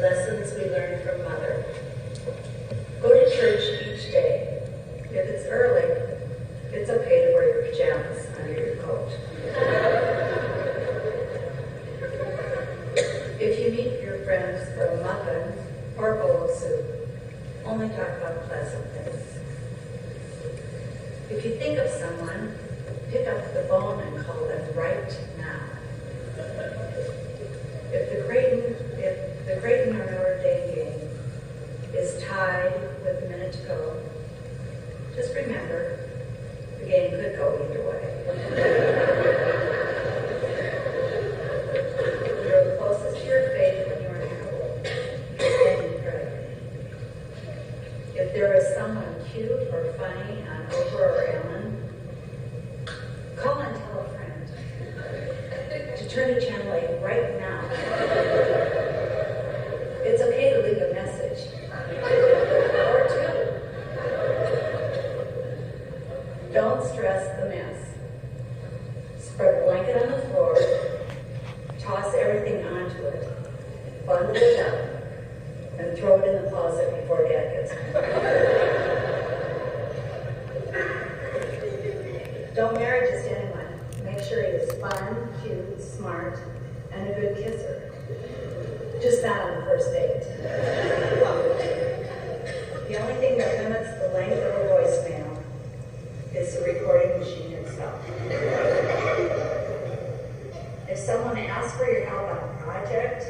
lessons we learned from Mother. Go to church each day. If it's early, it's okay to wear your pajamas under your coat. If you meet your friends for a muffin or a bowl of soup, only talk about pleasant things. If you think of someone, pick up the phone and call them right now. If the Creighton or Notre Dame game is tied with a minute to go, just remember, the game could go either way. You're closest to your faith when you're in trouble. Then you pray. If there is someone cute or funny on Oprah or Ellen, call and tell a friend to turn to Channel 8 right now. It's okay to leave a message. Or two. Don't stress the mess. Spread a blanket on the floor, toss everything onto it, bundle it up, and throw it in the closet before Dad gets home. Don't marry just anyone. Make sure he is fun, cute, smart, and a good kisser. Just not on the first date. The only thing that limits the length of a voicemail is the recording machine itself. If someone asks for your help on a project,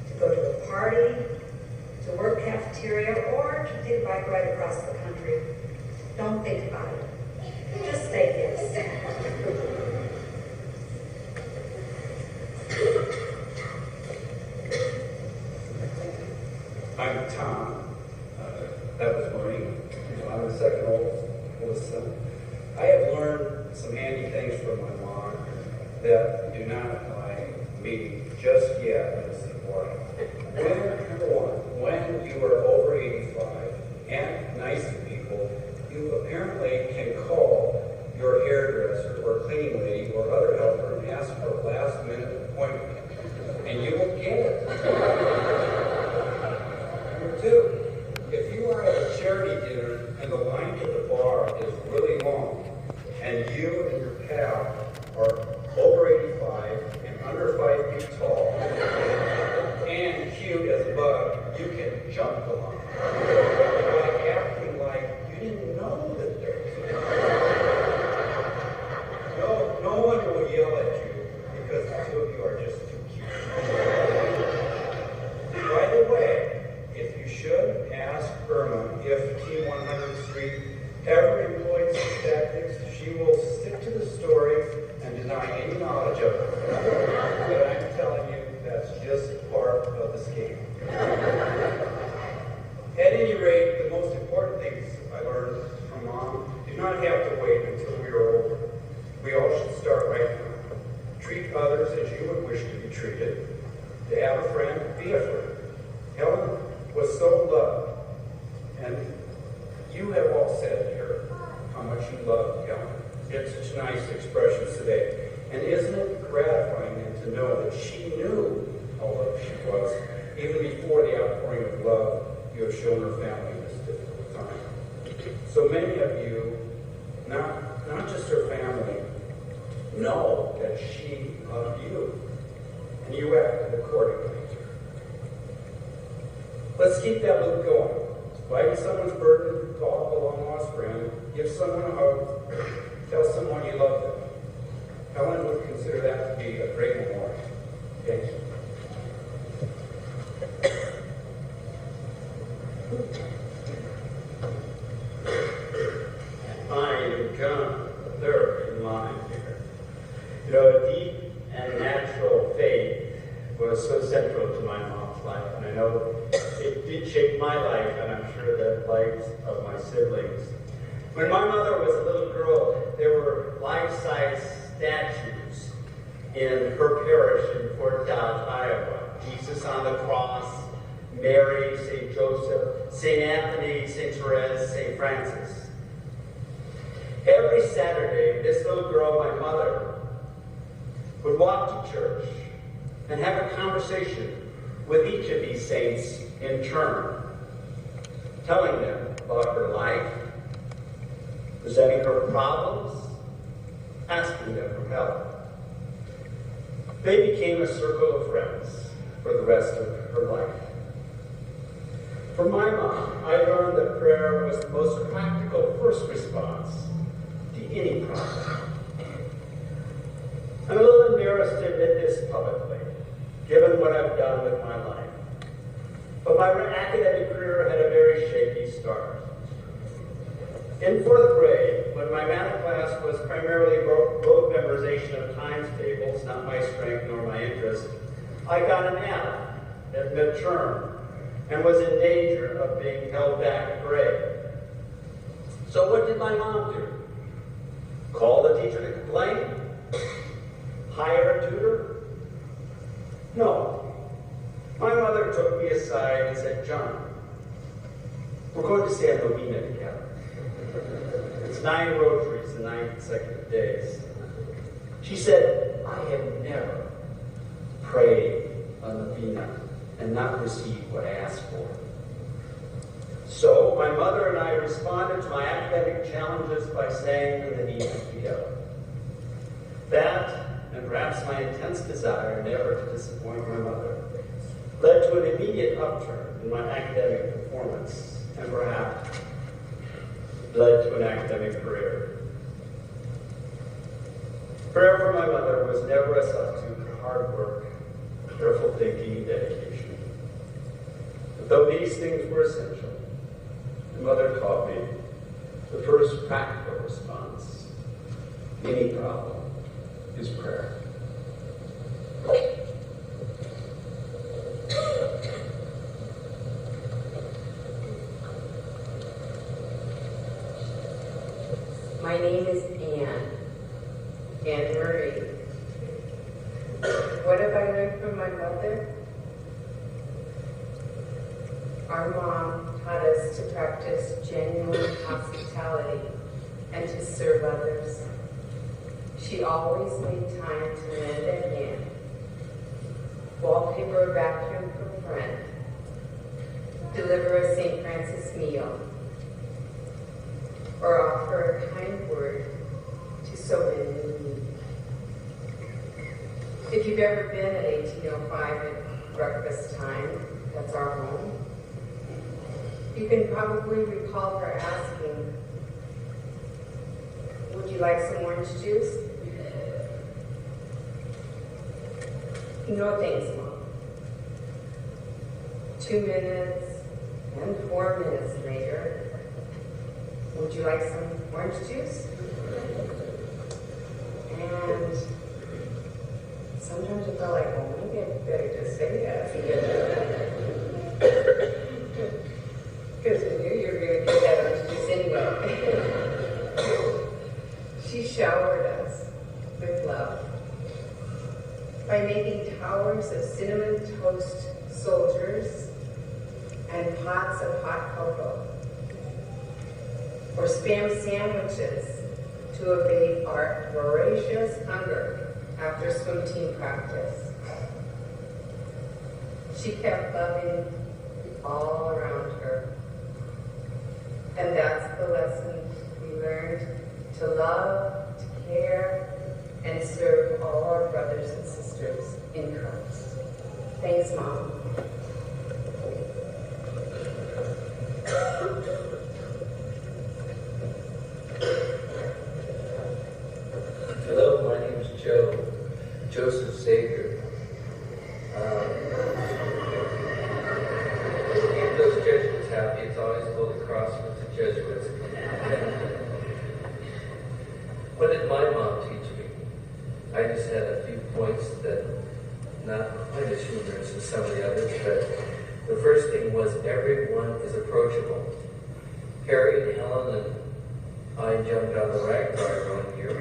to go to a party, to work cafeteria, or to take a bike ride across the country, don't think about it. Just say yes. I'm Tom. That was Maureen. I'm the second oldest son. I have learned some handy things from my mom that do not apply to me just yet as a boy. Number one, when you are over 85 and nice to people, you apparently can call your hairdresser or cleaning lady or other helper and ask for a last-minute appointment, and you will get it. Number two, if you are at a charity dinner and the line to the bar is really long, and you and your pal are over 85 and under 5 feet tall, and cute as a bug, you can jump the line by acting like you didn't know that there was no one will yell at you because the two of you are just too cute. By the way, if you should ask Irma if Team 100 Street ever employed such tactics, she will stick to the story and deny any knowledge of it. But I'm telling you, that's just part of the scheme. At any rate, the most important things I learned from Mom do not have to wait until we are older. We all should start right now. Treat others as you would wish to be treated. To have a friend, be a friend. Helen was so loved, and you have all said here how much you love Helen. It's such nice expressions today. And isn't it gratifying to know that she knew how loved she was, even before the outpouring of love you have shown her family in this difficult time. So many of you, not just her family, know that she loved you, and you acted accordingly. Let's keep that loop going. Lighten someone's burden, call up a long-lost friend, give someone a hug, tell someone you love them. Helen would consider that to be a great memorial. Thank you. I am John, the third in line here. You know, a deep and natural faith was so central to my mom's life, and I know it did shape my life, and I'm sure the lives of my siblings. When my mother was a little girl, there were life-size statues in her parish in Fort Dodge, Iowa. Jesus on the cross, Mary, St. Joseph, St. Anthony, St. Therese, St. Francis. Every Saturday, this little girl, my mother, would walk to church and have a conversation with each of these saints in turn, telling them about her life, presenting her problems, asking them for help. They became a circle of friends for the rest of her life. From my mom, I learned that prayer was the most practical first response to any problem. I'm a little embarrassed to admit this publicly, given what I've done with my life. But my academic career had a very shaky start. In fourth grade, when my math class was primarily rote memorization of times tables, not my strength nor my interest, I got an F at midterm and was in danger of being held back a grade. So what did my mom do? Call the teacher to complain? Hire a tutor? No. My mother took me aside and said, "John, we're going to say a novena together. It's 9 rosaries in 9 consecutive days." She said, "I have never prayed a novena and not received what I asked for." So my mother and I responded to my academic challenges by saying the novena together. That, and perhaps my intense desire never to disappoint my mother, led to an immediate upturn in my academic performance, and perhaps led to an academic career. Prayer for my mother was never a substitute for hard work, careful thinking, and dedication. But though these things were essential, my mother taught me the first practical response to any problem is prayer. My name is Anne Marie. What have I learned from my mother? Our mom taught us to practice genuine hospitality and to serve others. She always made time to lend a hand, wallpaper a vacuum for a friend, deliver a St. Francis meal, or offer a kind word to so many in need. If you've ever been at 1805 at breakfast time, that's our home, you can probably recall her asking, "Would you like some orange juice?" "No thanks, Mom." 2 minutes and 4 minutes later, "Would you like some orange juice?" And sometimes I felt like, well, maybe I better just say yes. Because I knew you were going to get that orange juice anyway. She showered us with love by making towers of cinnamon toast soldiers and pots of hot cocoa, or Spam sandwiches to abate our voracious hunger after swim team practice. She kept loving all around her. And that's the lesson we learned: to love, to care, and serve all our brothers and sisters in Christ. Thanks, Mom. Hello, my name is Joseph Sager. Keep those Jesuits happy. It's always a little cross with the Jesuits. What did my mom teach me? I just had a few points that not quite as humorous as some of the others, but the first thing was everyone is approachable. Harry and Helen and I jumped on the rag ride one year.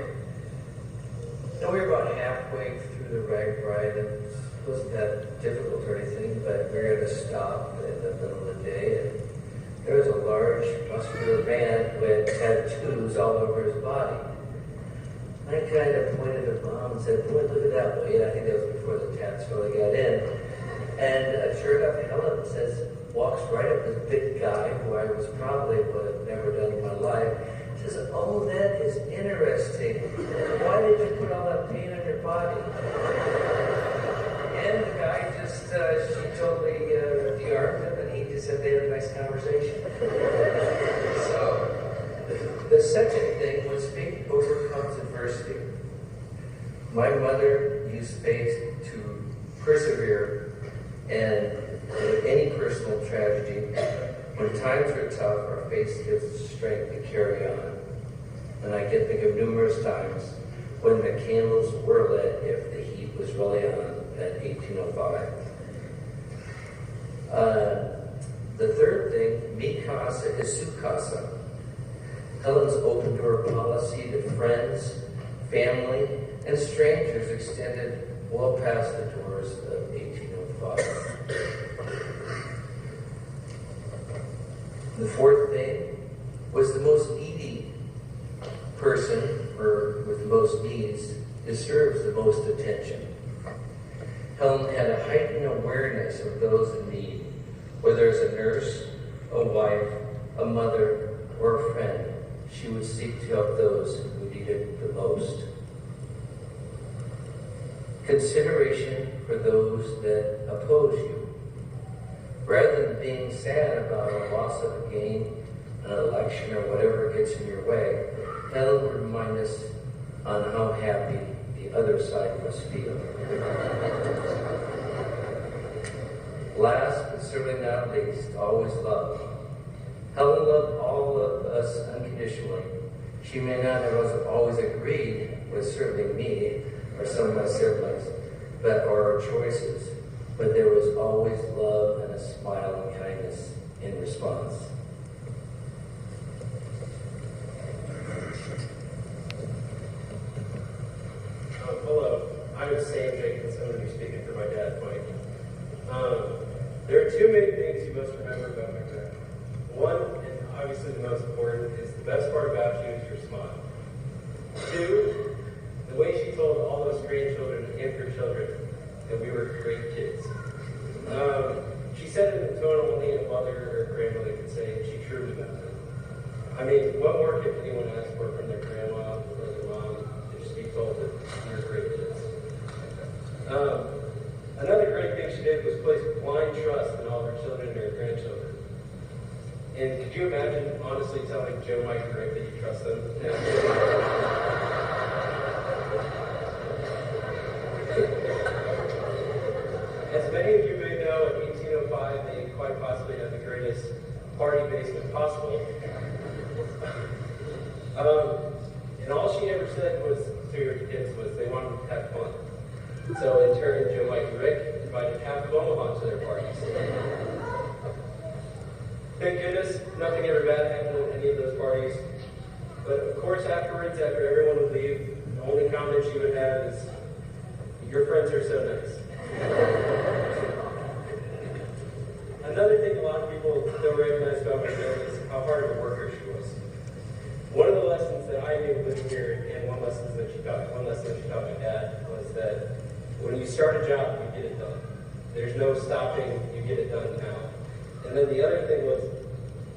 And we were about halfway through the rag ride, and it wasn't that difficult or anything, but we were at a stop in the middle of the day, and there was a large, muscular man who had tattoos all over his body. I kind of pointed at Mom and said, "Boy, look at that way." And I think that was before the tats really got in. And sure enough, Helen walks right up this big guy who I was probably would have never done in my life. Says, "Oh, that is interesting. Why did you put all that paint on your body?" And the guy just, she totally de-armed him, and he just said they had a nice conversation. So, the second thing was faith overcomes adversity. My mother used faith to persevere, and in any personal tragedy, when times are tough, our faith gives us strength to carry on. And I can think of numerous times when the candles were lit if the heat was really on at 1805. The third thing, mi casa is su casa. Helen's open door policy to friends, family, and strangers extended well past the doors of 1805. The fourth thing was the most needy person, or with the most needs, deserves the most attention. Helen had a heightened awareness of those in need, whether as a nurse, a wife, a mother, or a friend. She would seek to help those who needed the most. Consideration for those that oppose you. Rather than being sad about a loss of a game, an election, or whatever gets in your way, Helen would remind us on how happy the other side must feel. Last, but certainly not least, always love. Helen loved all of us unconditionally. She may not have always agreed with certainly me or some of my siblings, or our choices, but there was always love and a smile and kindness in response. Hello, I'm HelenCJenkins. I'm going to be speaking for my dad, Mike. There are two main things you must remember about my grandma. One, and obviously the most important, is the best part about you is your smile. Two, the way she told all those grandchildren and her children that we were great kids. She said it in a tone only a mother or grandmother could say, and she truly meant it. I mean, what more can anyone ask for from their grandma or their mom to just be told that you're great kids? Another great thing she did was place blind trust in all her children and her grandchildren. And could you imagine honestly telling Joe, Mike, and Rick that you trust them? As many of you may know, in 1805, they quite possibly had the greatest party basement possible. And all she ever said was to her kids was they wanted to have fun. So in turn, Joe, Mike, and Rick invited half of Omaha to their parties. Thank goodness nothing ever bad happened at any of those parties. But of course, afterwards, after everyone would leave, the only comment she would have is, "Your friends are so nice." Another thing a lot of people don't recognize about my dad is how hard of a worker she was. One of the lessons that I knew living here, and one lesson that she taught my dad, was that when you start a job, you get it done. There's no stopping, you get it done now. And then the other thing was,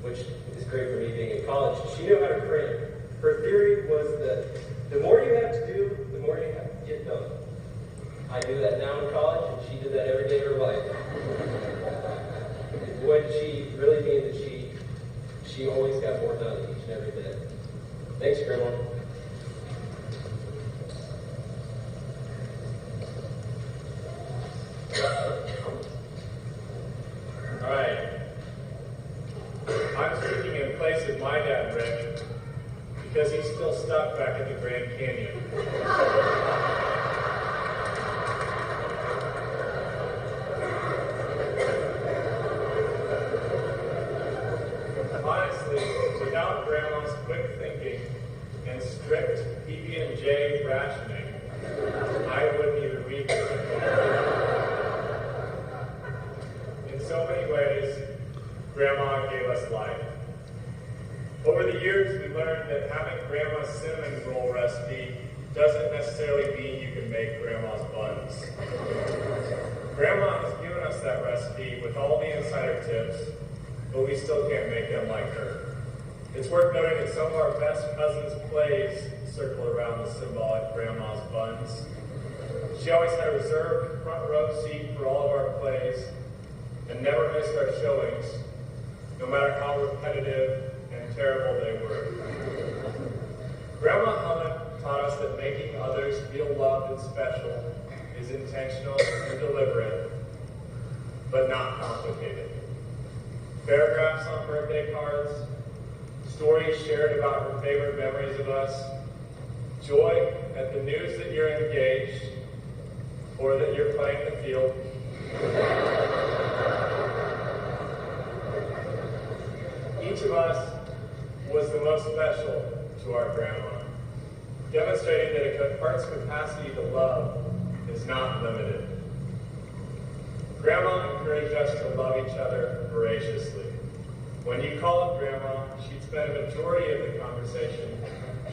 which is great for me being in college, she knew how to cram. Her theory was that the more you have to do, the more you have to get done. I do that now in college, and she did that every day of her life. Boy, did she really mean that she always got more done each and every day. Thanks, Grandma. All right. I'm speaking in place of my dad, Rick, because he's still stuck back at the Grand Canyon. Honestly, without Grandma's quick thinking and strict PB&J rationing, I wouldn't even read this. In so many ways, Grandma gave us life. Over the years, we learned that having Grandma's cinnamon roll recipe doesn't necessarily mean you can make Grandma's buns. Grandma has given given us that recipe with all the insider tips, but we still can't make them like her. It's worth noting that some of our best cousins' plays circle around the symbolic grandma's buns. She always had a reserved front row seat for all of our plays and never missed our showings, no matter how repetitive and terrible they were. Grandma Helen taught us that making others feel loved and special is intentional and deliberate, but not complicated. Paragraphs on birthday cards, stories shared about her favorite memories of us, joy at the news that you're engaged or that you're playing the field. Each of us was the most special to our grandma, demonstrating that a heart's capacity to love is not limited. Grandma encouraged us to love each other voraciously. When you called Grandma, she'd spend a majority of the conversation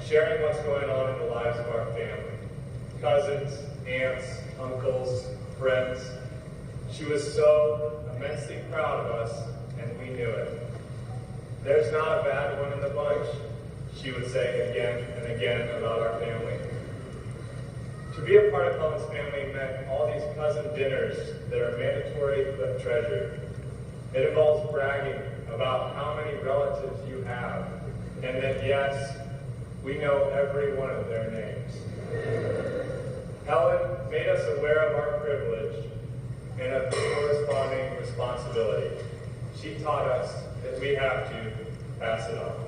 sharing what's going on in the lives of our family. Cousins, aunts, uncles, friends. She was so immensely proud of us, and we knew it. There's not a bad one in the bunch, she would say again and again about our family. To be a part of Helen's family meant all these cousin dinners that are mandatory but treasured. It involves bragging about how many relatives you have, and that yes, we know every one of their names. Helen made us aware of our privilege and of the corresponding responsibility. She taught us that we have to pass it on.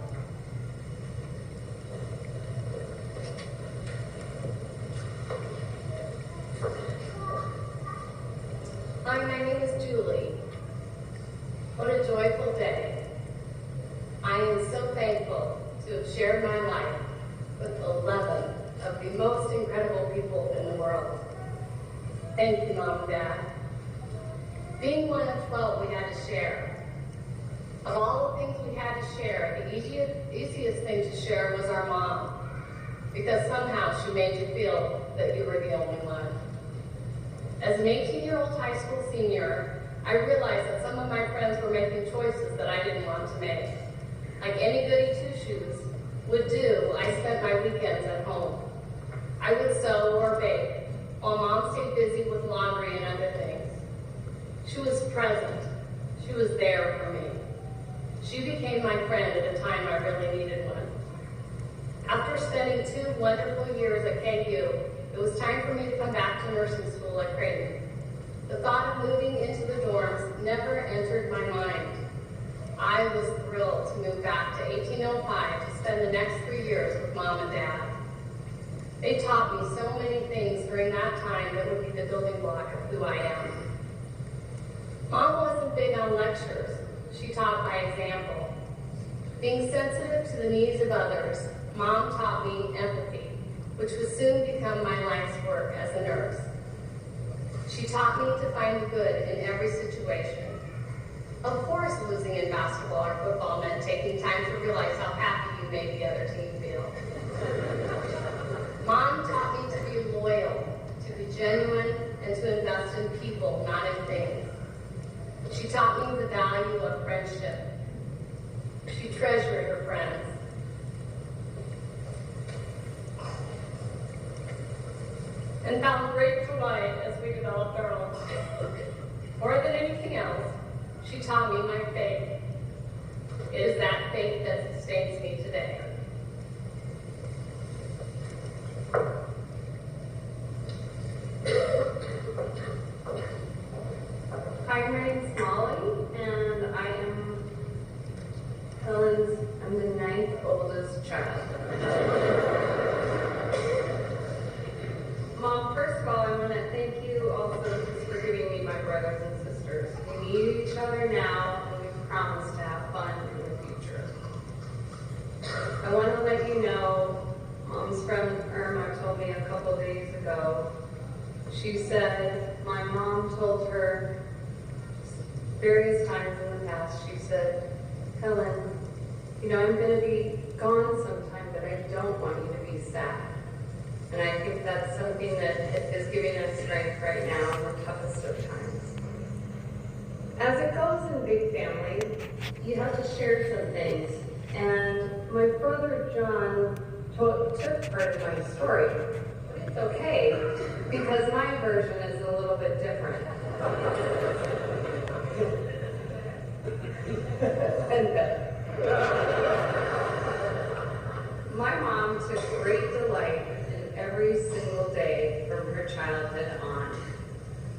Hi, my name is Julie. What a joyful day. I am so thankful to have shared my life with 11 of the most incredible people in the world. Thank you, Mom and Dad. Being one of 12, we had to share. Of all the things we had to share, the easiest thing to share was our mom, because somehow she made you feel that you were the only one. As an 18-year-old high school senior, I realized that some of my friends were making choices that I didn't want to make. Like any goody two-shoes would do, I spent my weekends at home. I would sew or bake, while Mom stayed busy with laundry and other things. She was present. She was there for me. She became my friend at a time I really needed one. After spending 2 wonderful years at KU, it was time for me to come back to nursing school at Creighton. The thought of moving into the dorms never entered my mind. I was thrilled to move back to 1805 to spend the next 3 years with Mom and Dad. They taught me so many things during that time that would be the building block of who I am. Mom wasn't big on lectures. She taught by example. Being sensitive to the needs of others, Mom taught me empathy, which would soon become my life's work as a nurse. She taught me to find the good in every situation. Of course, losing in basketball or football meant taking time to realize how happy you made the other team feel. Mom taught me to be loyal, to be genuine, and to invest in people, not in things. She taught me the value of friendship. She treasured her friends. And found great delight as we developed our own. More than anything else, she taught me my faith. It is that faith that sustains me today. Hi, my name's Molly, and I am I'm the 9th oldest child. Mom, first of all, I want to thank you also just for giving me my brothers and sisters. We need each other now, and we promise to have fun in the future. I want to let you know, Mom's friend Irma told me a couple days ago, she said my mom told her various times in the past, she said, Helen, you know, I'm going to be gone sometime, but I don't want you to be sad. And I think that's something that is giving us strength right now in the toughest of times. big family, you have to share some things. And my brother John took part of my story. But it's okay, because my version is a little bit different. And better. My mom took great delight in every single day from her childhood on.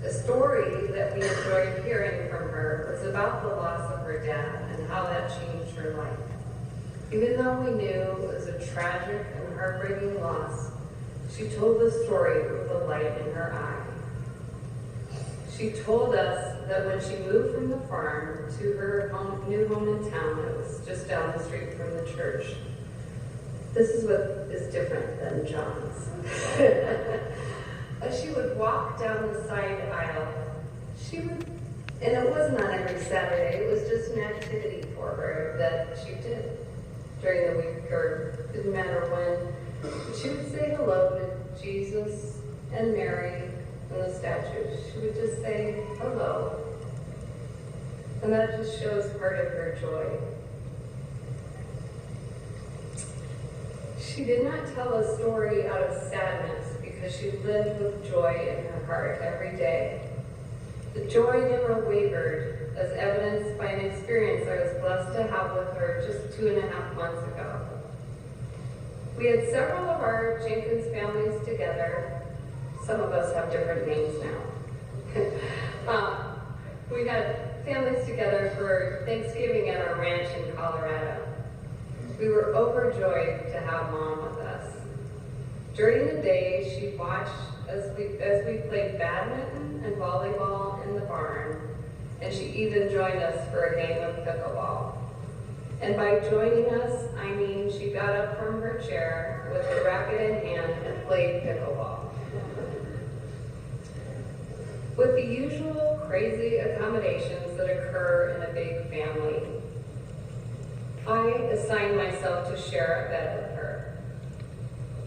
The story that we enjoyed hearing from her was about the loss of her dad and how that changed her life. Even though we knew it was a tragic and heartbreaking loss, she told the story with a light in her eye. She told us that when she moved from the farm to her new home in town, it was just down the street from the church. This is what is different than John's. As she would walk down the side aisle, and it wasn't on every Saturday, it was just an activity for her that she did during the week, or didn't matter when. She would say hello to Jesus and Mary and the statues. She would just say hello. And that just shows part of her joy. She did not tell a story out of sadness because she lived with joy in her heart every day. The joy never wavered, as evidenced by an experience I was blessed to have with her just 2.5 months ago. We had several of our Jenkins families together. Some of us have different names now. We had families together for Thanksgiving at our ranch in Colorado. We were overjoyed to have Mom with us. During the day, she watched as we played badminton and volleyball in the barn, and she even joined us for a game of pickleball. And by joining us, I mean she got up from her chair with a racket in hand and played pickleball. With the usual crazy accommodations that occur in a big family, I assigned myself to share a bed with her.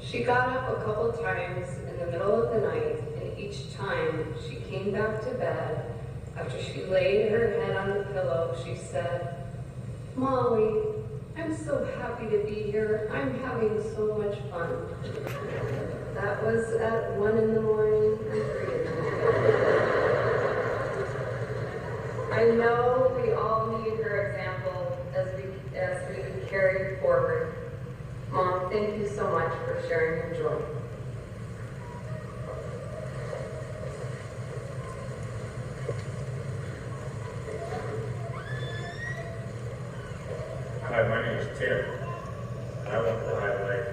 She got up a couple times in the middle of the night, and each time she came back to bed, after she laid her head on the pillow, she said, "Molly, I'm so happy to be here. I'm having so much fun." That was at 1 in the morning and 3 in the morning. I know we all need her example as we carry forward. Mom, thank you so much for sharing your joy. Hi, my name is Tim. I want to highlight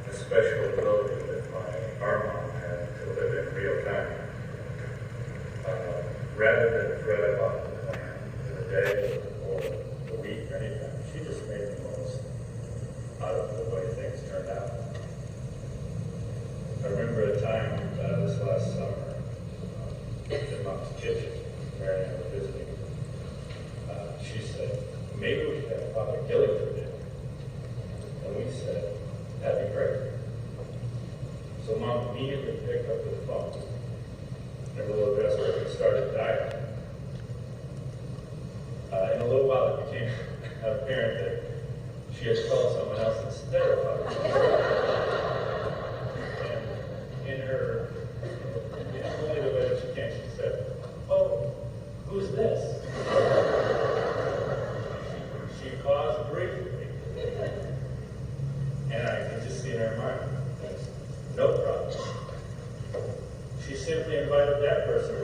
a special ability that our mom had to live in real time. Rather than fret about the plan for the day or the week or anything, she just made the most out of the way things turned out. I remember a time this last summer in Mom's kitchen, Mary and I were visiting. She said, "Maybe we should have Father Gilly for dinner." And we said, "That'd be great." So Mom immediately picked up the phone and a little desperate and started dialing. In a little while it became apparent that she had called someone else instead of Father Gilly. And in only the way that she can, she said, "Oh, who's this?" She paused briefly, and I could just see in her mind, no problem. She simply invited that person.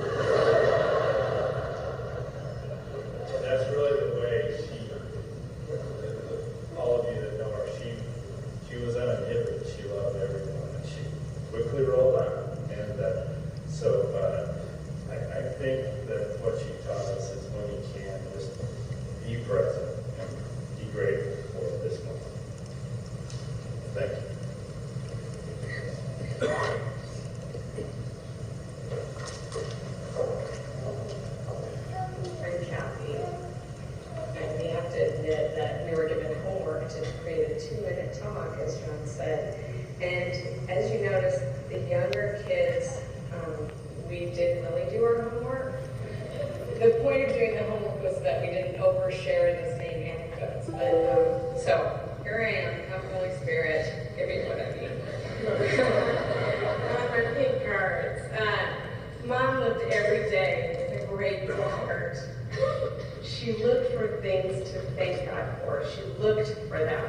So that's really the way all of you that know her, she was uninhibited. She loved everyone, and she quickly rolled on. And I think that what she taught us is when you can, just be present and be grateful for this moment. Thank you. I'm Kathy, and we have to admit that we were given homework to create a 2-minute talk, as John said. And as you notice, the younger kids, we didn't really do our homework. the point of doing the homework was that we didn't overshare the same anecdotes. But so here I am, come Holy Spirit, give me what I need. My pink cards. Mom lived every day with a grateful heart. She looked for things to thank God for. She looked for them.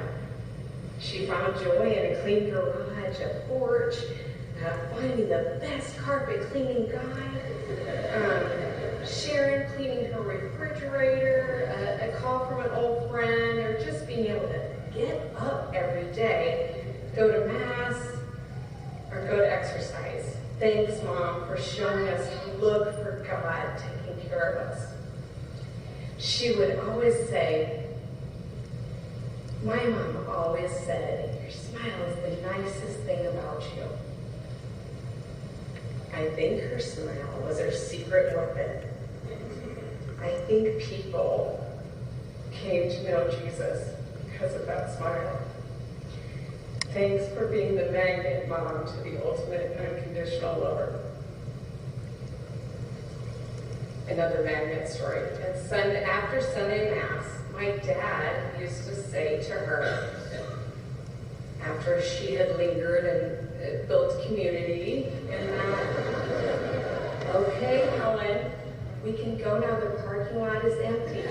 She found joy in a clean garage, a porch, finding the best carpet cleaning guy, Sharon cleaning her refrigerator, a call from an old friend, or just being able to get up every day, go to Mass, or go to exercise. Thanks, Mom, for showing us to look for God taking care of us. She would always say, my mom always said, your smile is the nicest thing about you. I think her smile was her secret weapon. I think people came to know Jesus because of that smile. Thanks for being the magnet, Mom, to the ultimate unconditional lover. Another magnet story. After Sunday Mass, my dad used to say to her, after she had lingered and built community, and okay, Helen, we can go now, the parking lot is empty.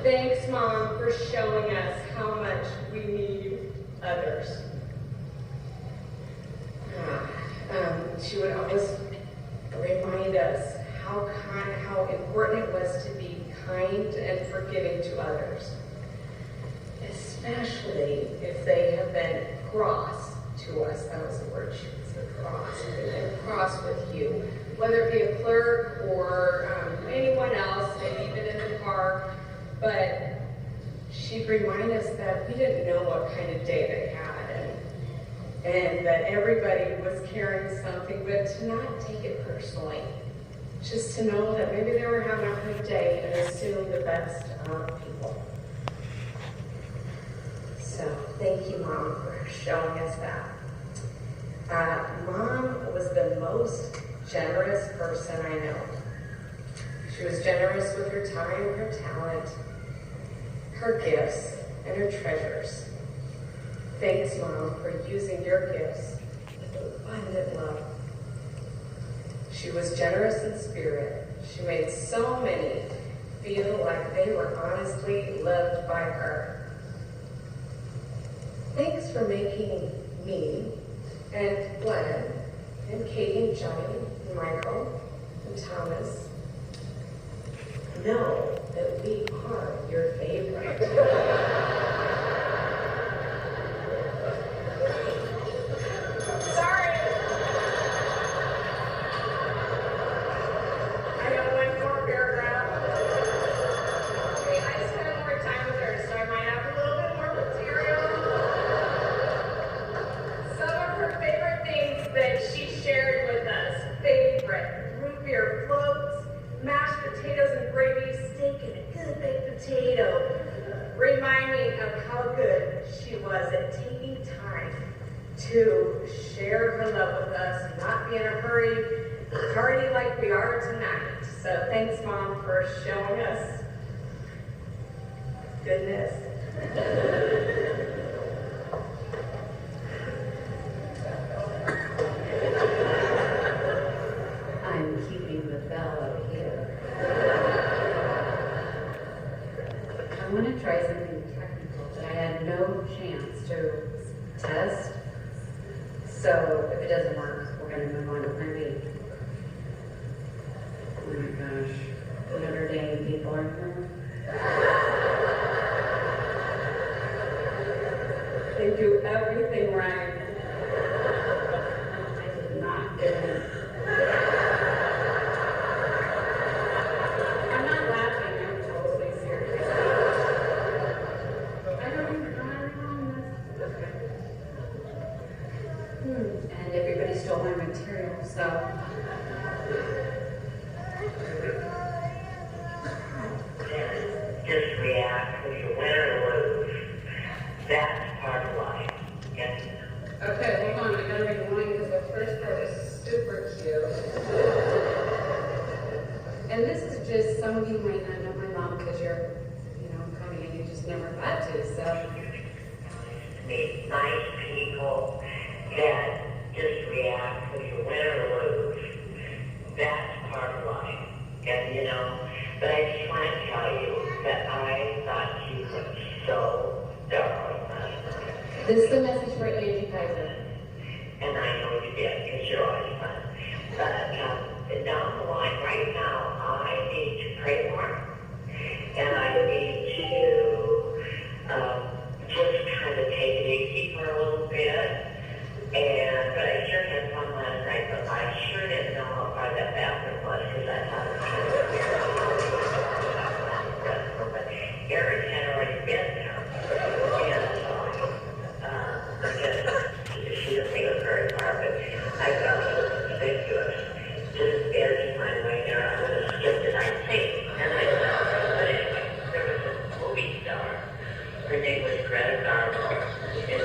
Thanks, Mom, for showing us how much we need others. She would always remind us how important it was to be kind and forgiving to others, especially if they have been cross to us. That was the word she would say, cross. If they've been cross with you, whether it be a clerk or anyone else, maybe even in the car. But she'd remind us that we didn't know what kind of day they had, and that everybody was carrying something, but to not take it personally. Just to know that maybe they were having a hard day and assume the best of people. So thank you, Mom, for showing us that. Mom was the most generous person I know. She was generous with her time, her talent, her gifts, and her treasures. Thanks, Mom, for using your gifts with abundant love. She was generous in spirit. She made so many feel like they were honestly loved by her. Thanks for making me and Glenn and Katie and Johnny and Michael and Thomas know that we are your favorite. Reminding of how good she was at taking time to share her love with us, not be in a hurry, party like we are tonight. So thanks, Mom, for showing us goodness. I'm keeping the bell up here. I want to try something technical that I had no chance to test. So if it doesn't work, we're going to move on to plan B. Oh my gosh, Notre Dame people are here. They do everything right. I did not get it. I'm not laughing, I'm totally serious. I don't even know how to run this. Okay. And everybody stole my material, so. Just react if you win or lose. That's part of life. Yes? Okay, hold on, I gotta rewind because the first part is super cute. too. And this is just, some of you might not know my mom because you're, coming and you just never thought to, so. Meet nice people that just react when you win or lose. That's part of life. And but I just want to tell you that I thought you were so darling last night. This is a message for Angie Kaiser. And I know you did, because you're always fun. But down the line, right now, I need to pray more. And I need to just kind of take it easy for a little bit. But I sure had fun last night, but I sure didn't know how far that bathroom was, because I thought it was kind of weird. But Erin had already been there. And I guess she didn't think it was very far, but I felt it was ridiculous. Just barely my way there, I would have skipped it, I think. And I but anyway, there was a movie star. Her name was Greta Garbo. And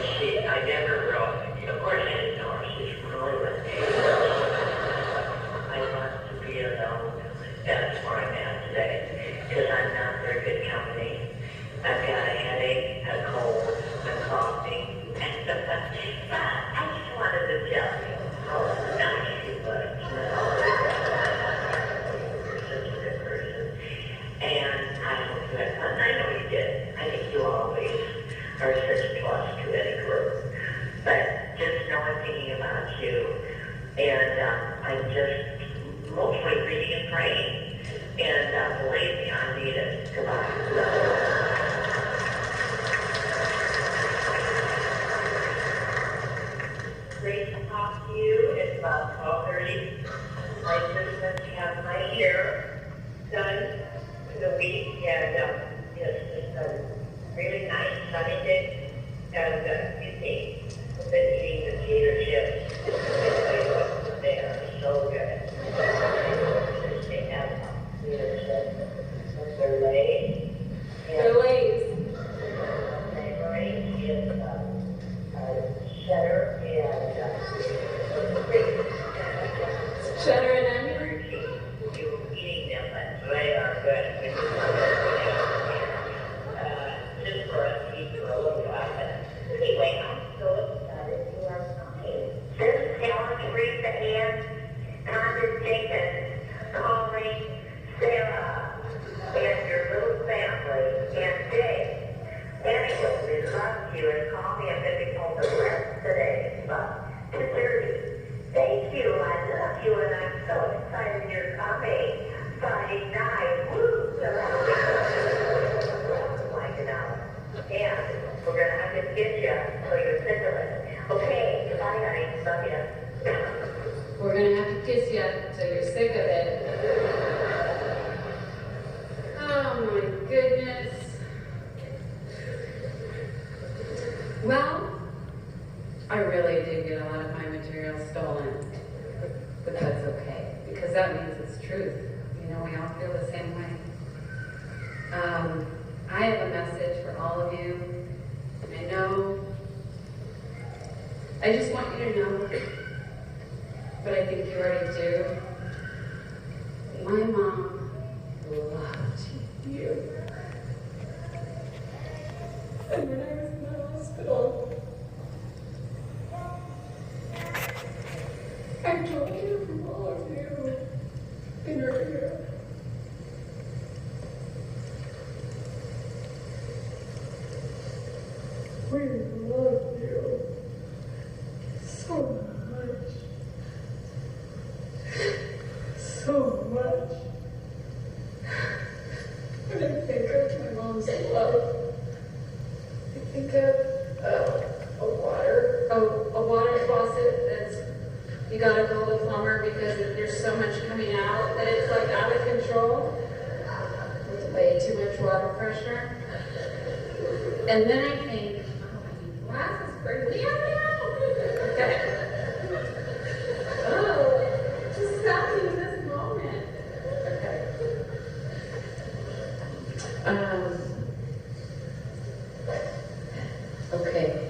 I never wrote, of course I didn't know her, she's from Hollywood. I want to be alone. That's where I'm at today. Because I'm not very good company. I've got a headache, a cold, a coughing. I just wanted to tell you how nice you were. You're such a good person. And I hope you had fun. I know you did. I think you always are such a plus to any group. But just know I'm thinking about you. And I'm just mostly reading and praying. And believe me, I need it. Goodbye. Great to talk to you. It's about 12:30. I just have my hair done for the week, and it's just a really nice sunny day. And you see, I've been eating the tater chips. They are so good. They have tater chips. They're laid. They're Lay's. Favorite is cheddar and Cheddar and onion? you eating them, but they are good. Just for a peek for a little while. But anyway, I'm so excited you are coming. This is Helen, Teresa, and HelenCJenkins, calling Sarah and your little family and Jay. Anyway, we love you and call me if it becomes the rest today. But 2:30. Thank you. I love you and I'm so excited you're coming. Friday night. Woo! Like an hour. And we're going to have to get you so you're sick of it. Okay. Goodbye, honey. Love you. We're going to have to kiss you till you're sick of it. Oh my goodness. Well, I really did get a lot of my material stolen, but that's okay, because that means it's truth. We all feel the same way. I have a message for all of you. I just want you to know, but I think you already do. My mom loved you. And when I was in the hospital, I told her from all of you in her ear. We love you so much. So much. When I think of my mom's love, I think of a water faucet that's, you gotta call the plumber because there's so much coming out that it's like out of control with way too much water pressure. And then I think, oh, my glasses for Leo now? Okay. Oh, just happening in this moment. Okay. Okay.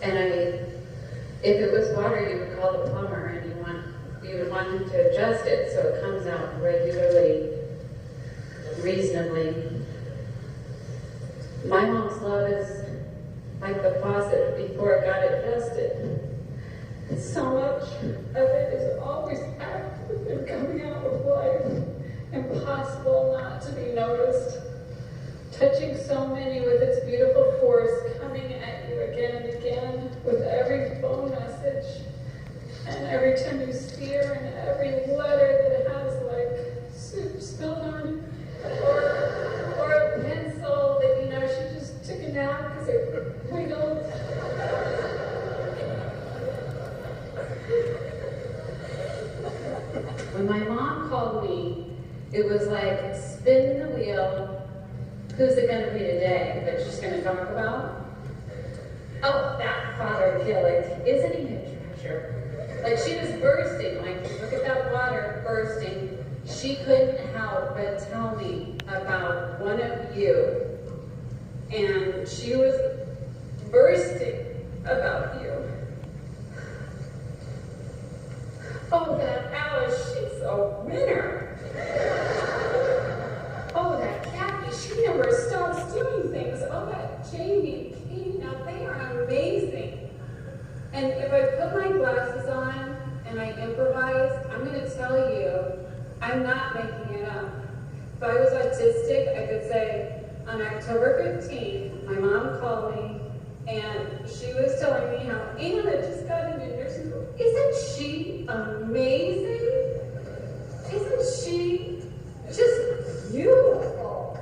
And if it was water, you would call the plumber and you want want him to adjust it so it comes out regularly, reasonably. My mom's love is like the faucet before it got adjusted. So much of it is always active and coming out with life, impossible not to be noticed, touching so many with its beautiful force, coming at you again and again with every phone message, and every time you see her, and every letter that has like soup spilled on, or a pencil that you know she just took a nap because it wiggled. When my mom called me, it was like spin the wheel. Who's it going to be today that she's going to talk about? Oh, that Father Gillick. Isn't he a treasure? Like, she was bursting. Like, look at that water bursting. She couldn't help but tell me about one of you. And she was bursting about you. Oh, that Alice, she's a winner. Oh, that Kathy, she never stops doing things. Oh, that Jamie and Katie, now they are amazing. And if I put my glasses on and I improvise, I'm going to tell you, I'm not making it up. If I was autistic, I could say, on October 15th, my mom called me and she was telling me how Anna just got into nursing school. Isn't she amazing? Isn't she just beautiful?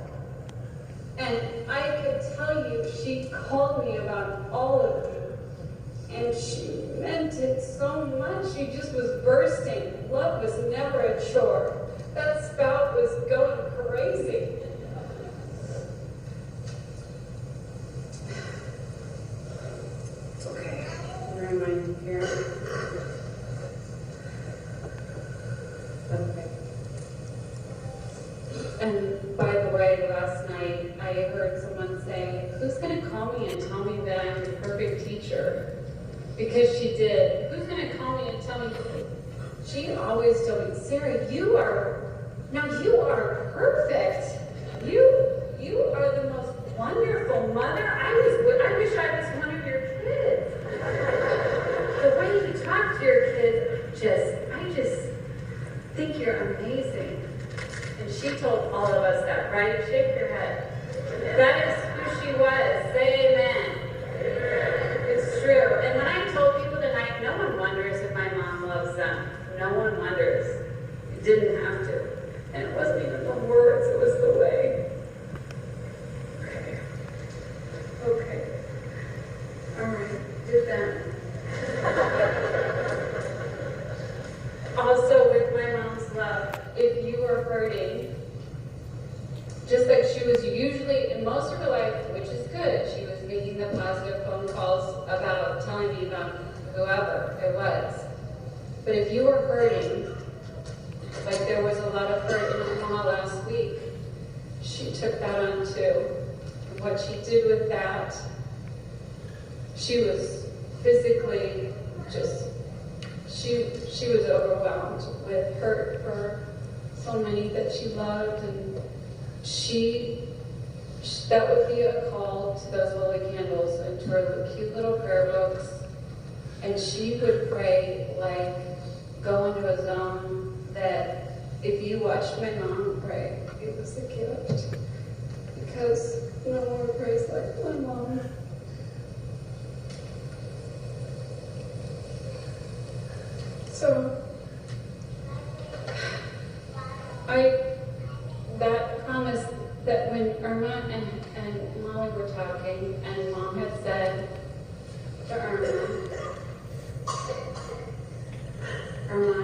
And I could tell you, she called me about all of you. And she meant it so much. She just was bursting. Love was never a chore. That spout was going crazy. Okay, where am I here? Okay. And by the way, last night I heard someone say, who's going to call me and tell me that I'm the perfect teacher? Because she did. Who's going to call me and tell me? She always told me, Sarah, you are perfect. You are the most wonderful mother. I wish I was one of your kids. The way you talk to your kids, I just think you're amazing. And she told all of us that, right? Shake your head. That is who she was. Say amen. It's true. And when I told people tonight, no one wonders if my mom loves them. No one wonders. You didn't have to. And it wasn't even the words, it was the way. Okay. All right. Did that. Also, with my mom's love, if you are hurting, just like she was usually in most of her life, which is good, she was making the positive phone calls about telling me about whoever it was. But if you were hurting, like there was a lot of hurt in Omaha last week, she took that on too. And what she did with that, she was physically just, she was overwhelmed with hurt for so many that she loved, and that would be a call to those holy candles and to her cute little prayer books. And she would pray, like, go into a zone that if you watched my mom pray, it was a gift. Because no one prays like my mom. So, that promise that when Irma and Molly were talking, and Mom had said to Irma,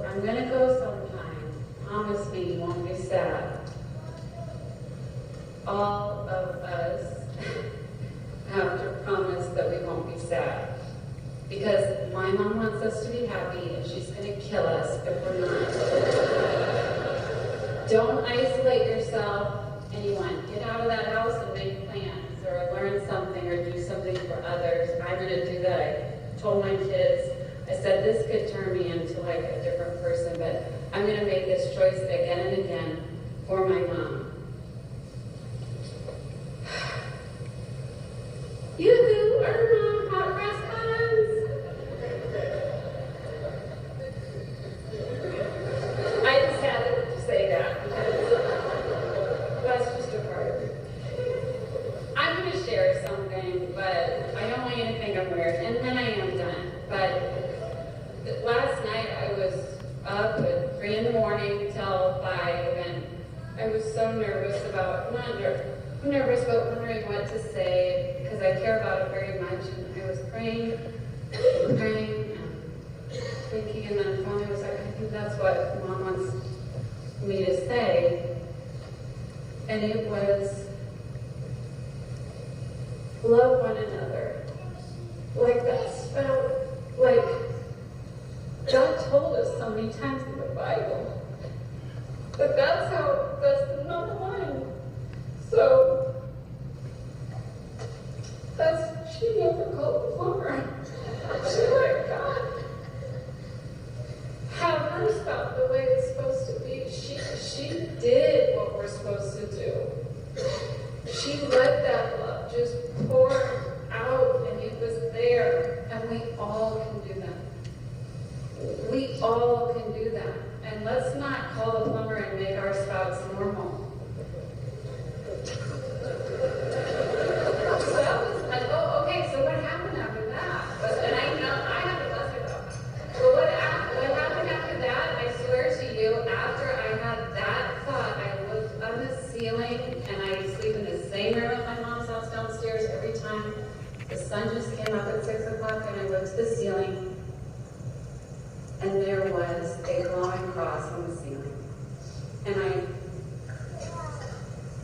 I'm gonna go sometime. Promise me you won't be sad. All of us have to promise that we won't be sad. Because my mom wants us to be happy, and she's gonna kill us if we're not. Don't isolate yourself, anyone. Get out of that house and make plans, or learn something, or do something for others. I'm gonna do that. I told my kids, I said this could turn me into like a different person, but I'm going to make this choice again and again for my mom. Yoo-hoo, our mom, hot cross buns. I just had to say that because that's just a part of it. I'm going to share something, but I don't want you to think I'm weird, and then I am done. But last night I was up at 3 in the morning till 5, and I was so nervous about, nervous but wondering what to say because I care about it very much, and I was praying, and thinking, and then finally I was like, I think that's what Mom wants me to say. And it was, love one another. Like that's felt like God told us so many times in the Bible. But that's the number one. So she never called the plumber. She let God have her stuff the way it's supposed to be. She did what we're supposed to do. She let that love just pour out, and it was there, and we all can do that. We all can do that. And let's not call the plumber and make our spouse normal. So that was like, oh, okay, so what happened after that? And I know, I have to bless her though. But what happened after that, I swear to you, after I had that thought, I looked on the ceiling, and I sleep in the same room at my mom's house downstairs every time. The sun just came up at 6 o'clock, and I looked to the ceiling, and there was a glowing cross on the ceiling. And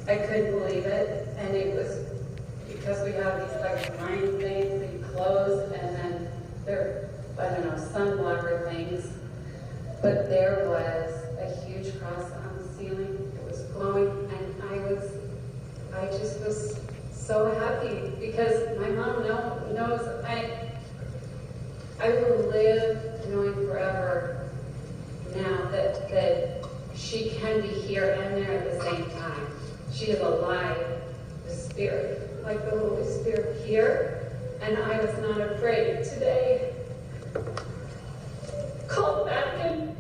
I couldn't believe it, and it was because we have these like blind things that you close, and then they're, I don't know, sun blocker things. But there was a huge cross on the ceiling. It was glowing, and I just was so happy because my mom knows I will live knowing forever now that she can be here and there at the same time. She is alive, the Spirit, like the Holy Spirit here, and I was not afraid today. Call back and